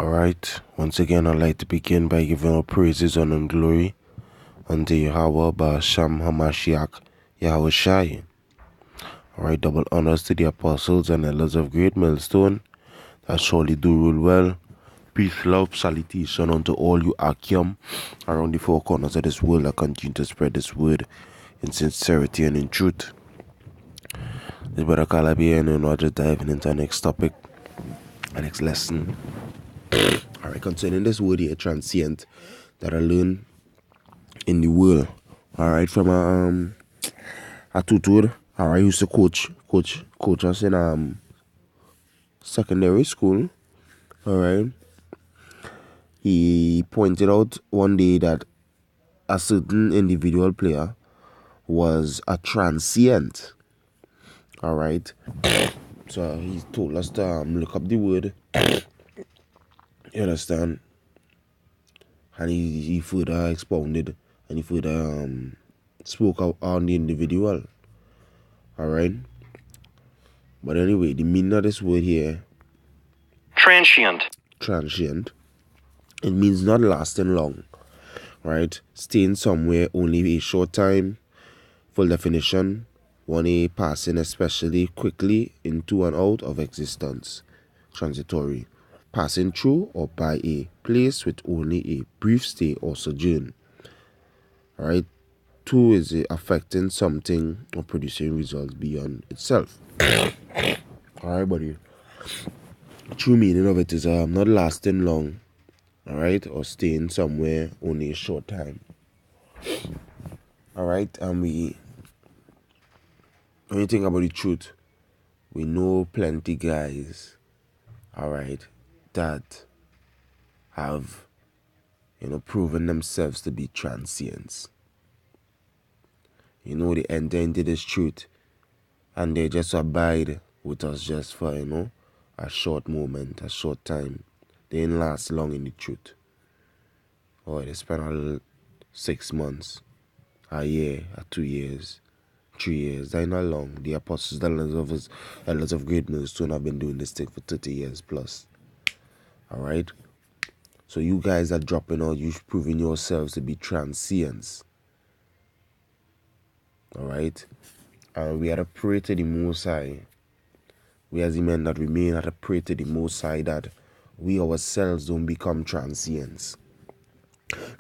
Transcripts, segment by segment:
Alright, once again I'd like to begin by giving all praises, honor, and glory unto Yahweh Ba'asham Hamashiach Yahweh Shai. Alright, double honors to the apostles and elders of Great Millstone that surely do rule well. Peace, love, salutation unto all you Akim around the four corners of this world that continue to spread this word in sincerity and in truth. This brother Calabi, and we're just diving into our next topic, our next lesson. Alright, concerning this word here, transient, that I learned in the world. Alright, from a tutor. Alright, I used to coach us in secondary school. Alright. He pointed out one day that a certain individual player was a transient. Alright. So he told us to look up the word. You understand? And he further expounded and he further spoke out on the individual. Alright? But anyway, the meaning of this word here, Transient. It means not lasting long. Right? Staying somewhere only a short time. Full definition, one a passing especially quickly into and out of existence. Transitory. Passing through or by a place with only a brief stay or sojourn. Alright? Two is affecting something or producing results beyond itself. Alright, buddy. True meaning of it is not lasting long. Alright? Or staying somewhere only a short time. Alright? And when you think about the truth, we know plenty guys, alright, that have, proven themselves to be transients. They enter into this truth and they just abide with us just for, a short moment, a short time. They didn't last long in the truth. Or they spend 6 months, a year, 2 years, 3 years. They're not long. The apostles, the elders of Great Millstone have been doing this thing for 30 years plus. Alright? So you guys are dropping out, you're proving yourselves to be transients. Alright? And we have to pray to the Most High. We as the men that remain have to pray to the Most High that we ourselves don't become transients.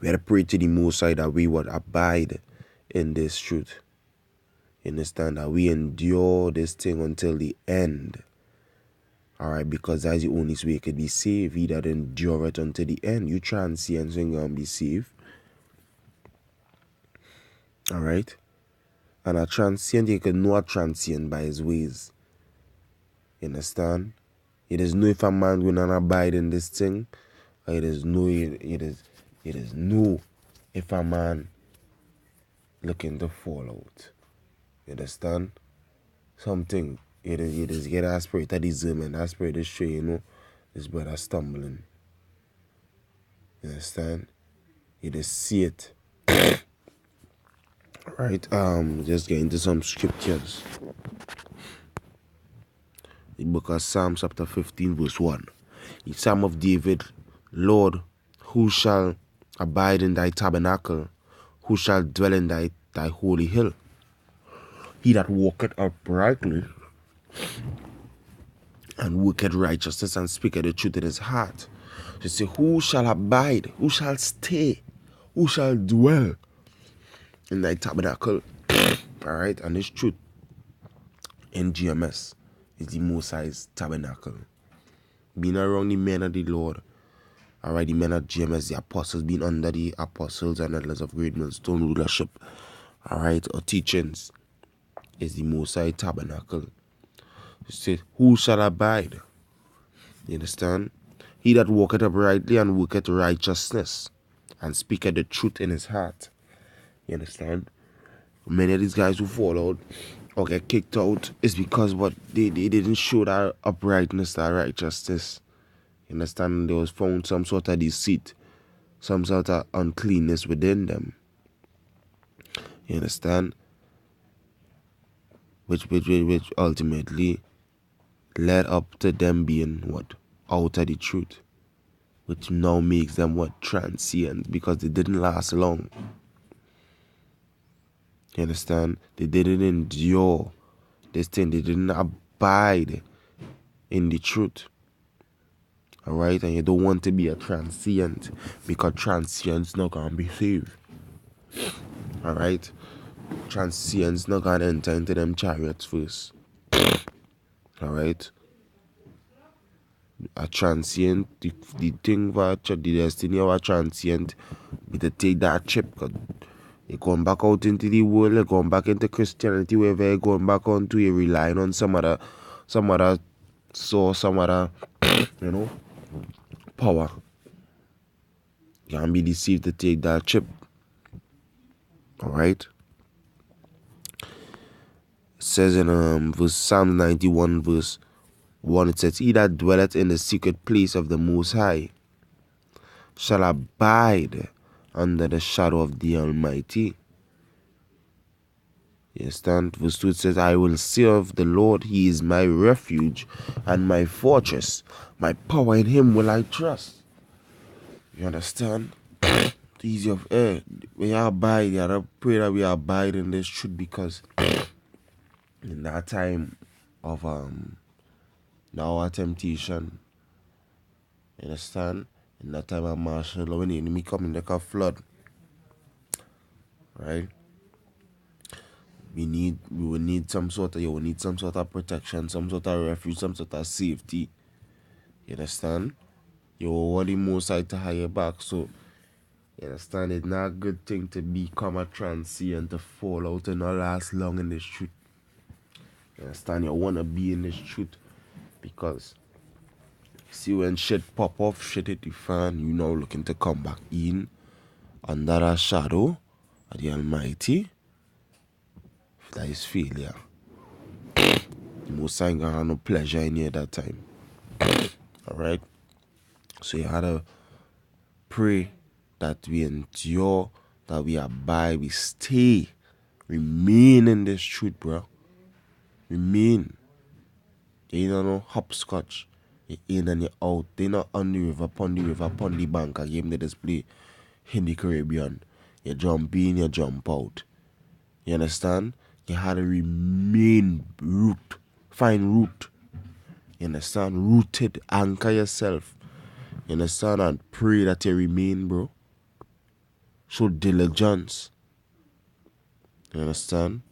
We have to pray to the Most High that we would abide in this truth. Understand that we endure this thing until the end. Alright, because that's the only way you could be saved. He that endure it until the end. You transients ain't gonna be saved. Alright? And a transient, you can know a transient by his ways. You understand? It is know if a man will not abide in this thing. Or it is know if a man looking to fall out. You understand? Something. It is get a spirit of discernment. That spirit is showing, this brother stumbling. You understand? You just see it. Right? Just get into some scriptures. The book of Psalms chapter 15 verse 1. The Psalm of David, Lord, who shall abide in thy tabernacle? Who shall dwell in thy holy hill? He that walketh uprightly and worketh righteousness and speaketh the truth in his heart. So say, who shall abide? Who shall stay? Who shall dwell in thy tabernacle? Alright, and this truth in GMS is the Most High's tabernacle. Being around the men of the Lord. Alright, the men of GMS, the apostles, being under the apostles and elders of Great Millstone rulership. Alright, or teachings is the Most High tabernacle. It says, who shall abide? You understand? He that walketh uprightly and worketh righteousness and speaketh the truth in his heart. You understand? Many of these guys who fall out or get kicked out is because they didn't show that uprightness, that righteousness. You understand? There was found some sort of deceit, some sort of uncleanness within them. You understand? Which ultimately led up to them being what? Out of the truth. which now makes them what? Transient, because they didn't last long. You understand? They didn't endure this thing. They didn't abide in the truth. Alright? And you don't want to be a transient, because transient's not going to be saved. Alright? Transient's not going to enter into them chariots first. Alright? A transient, the thing for the destiny of a transient is to take that trip. Cause you're going back out into the world, you're going back into Christianity, wherever you're going back onto, you're relying on some other source, some other, power. You can't be deceived to take that trip. Alright? It says in verse Psalm 91, verse 1, it says, He that dwelleth in the secret place of the Most High shall abide under the shadow of the Almighty. You understand? Verse 2, it says, I will serve the Lord, He is my refuge and my fortress. My power, in Him will I trust. You understand? Easy of air. When you abide, you have to pray that we abide in this truth, because in that time of our temptation, you understand? In that time of martial law, when the enemy come in like a flood, right? You will need some sort of protection, some sort of refuge, some sort of safety. You understand? You want the Most High to hire back. So you understand, it's not a good thing to become a transient, to fall out and not last long in this truth. You understand? You want to be in this truth, because see, when shit pop off, shit hit the fan, you now looking to come back in under a shadow of the Almighty. That is failure. The Most High ain't gonna have no pleasure in you at that time. Alright? So you had to pray that we endure, that we abide, we stay, remain in this truth, bro. Remain. You ain't no hopscotch. You in and you out. They not on the river, upon the bank, a game they just play in the Caribbean. You jump in, you jump out. You understand? You had to remain root. Find root. You understand? Rooted. Anchor yourself. You understand? And pray that you remain, bro. Show diligence. You understand?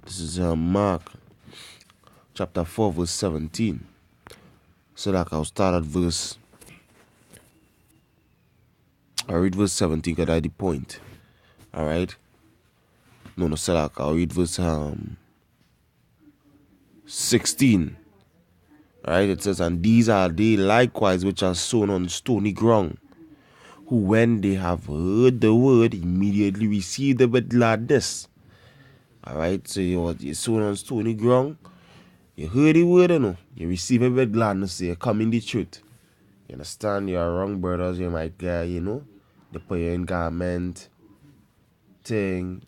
This is Mark chapter 4, verse 17. So like I'll start at verse, I'll read verse 17 because that's the point. Alright? No, so like I'll read verse 16. Alright, it says, And these are they likewise which are sown on stony ground, who when they have heard the word, immediately receive it with gladness. Alright, so you're sown on stony ground. You heard the word, you receive it with gladness, so you come in the truth. You understand? You're wrong, brothers. You might get, they put you in garment thing,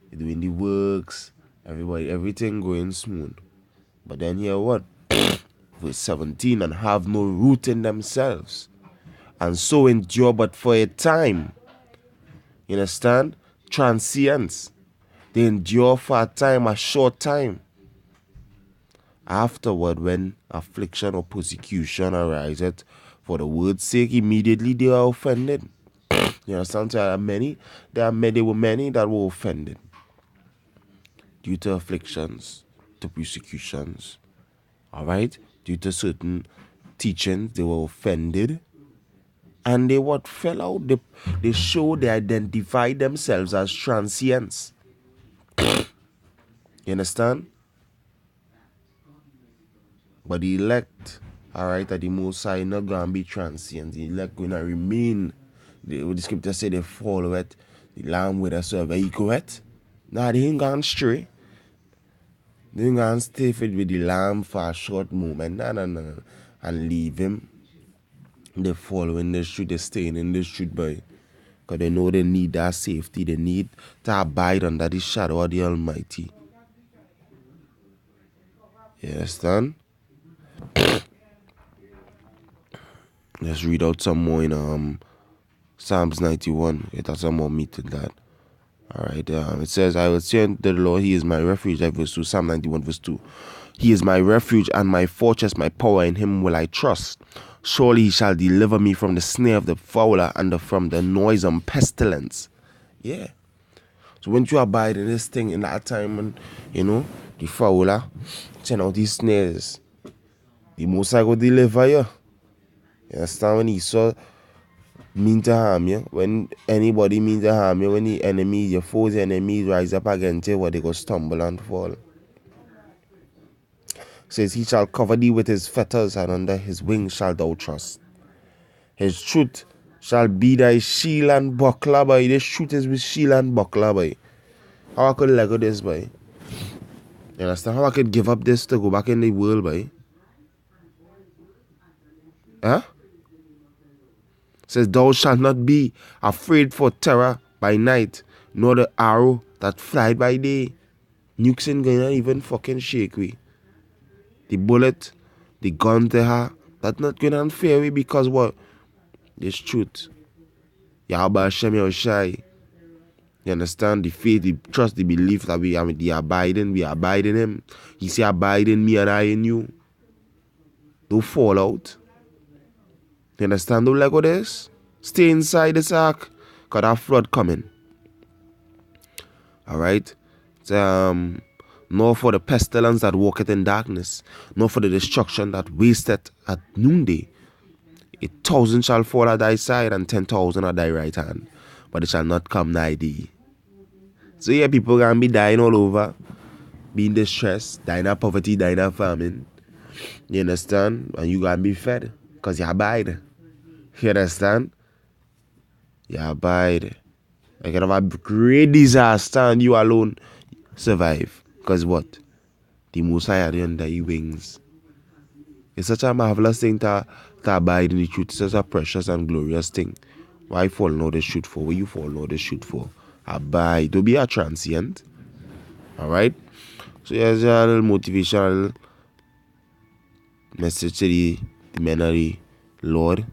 you're doing the works, everything going smooth. But then here what? Verse 17, and have no root in themselves, and so endure but for a time. You understand? Transience. They endure for a time, a short time. Afterward, when affliction or persecution ariseth for the word's sake, immediately they are offended. You understand? So there were many that were offended due to afflictions, to persecutions. Alright? Due to certain teachings, they were offended. And they what fell out? They showed, they identified themselves as transients. You understand? But the elect, alright, at the Most High, not going to be transient. The elect going to remain. The scripture say they follow it. The lamb with us wherever he go it. Nah, they ain't gone stray. They ain't gone stay with the lamb for a short moment. No. And leave him. They following this truth. They staying in this truth, boy. Because they know they need that safety. They need to abide under the shadow of the Almighty. You understand? Let's read out some more in Psalms 91. It has some more meat in that. Alright, it says, I will say unto the Lord, He is my refuge. Verse 2, Psalm 91, verse 2. He is my refuge and my fortress, my power, in Him will I trust. Surely He shall deliver me from the snare of the fowler and from the noisome pestilence. Yeah. So when you abide in this thing in that time, when, the fowler send out these snares, the Most High will deliver you. You understand? When He saw mean to harm you, when anybody mean to harm you, when the enemy, your foes, enemies rise up against you, where they go stumble and fall. Says He shall cover thee with His fetters, and under His wings shalt thou trust. His truth shall be thy shield and buckler, boy. This truth is with shield and buckler, boy. How I could let go this, boy? You understand? How I could give up this to go back in the world, boy? Huh? Says, thou shalt not be afraid for terror by night, nor the arrow that flieth by day. Nukes ain't gonna even fucking shake we. The bullet, the gun they have, that's not gonna unfair we because what? This truth. Yahweh Hashem Yahushai. You understand? The faith, the trust, the belief that we abide in Him. He say, abide in me and I in you. Don't fall out. You understand? Don't let go of this. Stay inside this ark, because that flood coming. Alright? Nor for the pestilence that walketh in darkness, nor for the destruction that wasteth at noonday. 1,000 shall fall at thy side, and 10,000 at thy right hand, but it shall not come nigh thee. So yeah, people gonna be dying all over, being distressed, dying of poverty, dying of famine. You understand? And you gonna be fed, because you abide. You understand? You abide. You can have a great disaster and you alone survive. Because what? The Most High are under your wings. It's such a marvelous thing to abide in the truth. It's such a precious and glorious thing. Why fall now the shoot for? What you fall now the shoot for? Abide. Don't be a transient. Alright? So here's a little motivational message to the men of the Lord.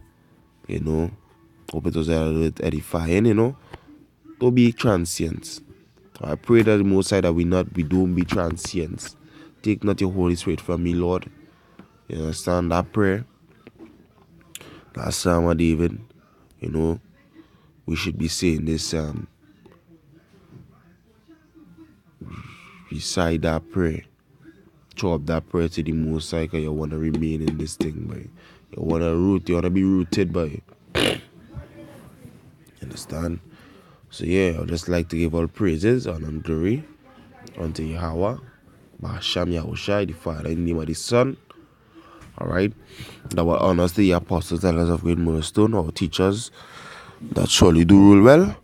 Hope it was a little bit edifying, Don't be transient. I pray that the Most High that we don't be transient. Take not your Holy Spirit from me, Lord. You understand that prayer? That Psalm of David, we should be saying this recite that prayer. Throw up that prayer to the Most High, because you want to remain in this thing, boy. You want to be rooted, boy. Understand? So yeah, I'd just like to give all praises and glory unto Yahweh, Bahasham Yahushai, the Father, in the name of the Son. Alright. That will honor us the apostles, elders of Great Millstone, our teachers that surely do rule well.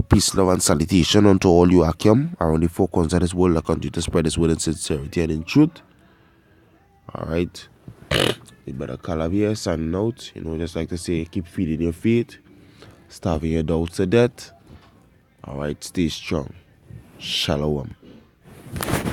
Peace, love, and salutation unto all you Akim around the four corners of this world that continue to spread this word in sincerity and in truth. Alright. You better call up here, signing out. Just like to say, keep feeding your faith, starving your doubts to death. Alright, stay strong. Shalom.